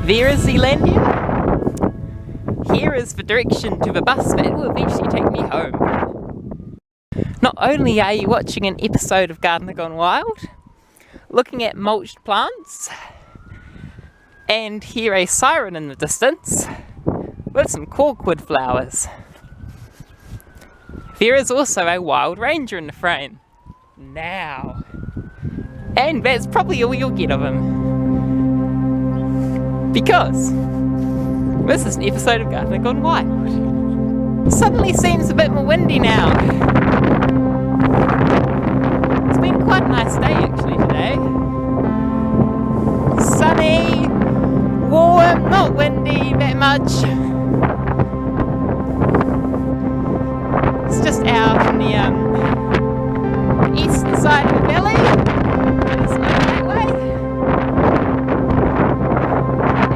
There is Zealandia. Here is the direction to the bus that will eventually take me home. Not only are you watching an episode of Gardener Gone Wild, looking at mulched plants, and hear a siren in the distance with some corkwood flowers. There is also a wild ranger in the frame. Now. And that's probably all you'll get of him. Because this is an episode of Gardener Gone Wild. Suddenly seems a bit more windy now. It's been quite a nice day actually today. Sunny, warm, not windy that much. It's just out in the eastern side of the valley. It's over that way.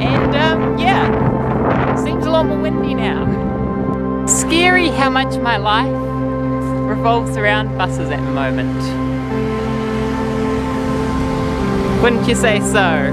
And yeah, seems a lot more windy now. Scary how much my life revolves around buses at the moment. Wouldn't you say so?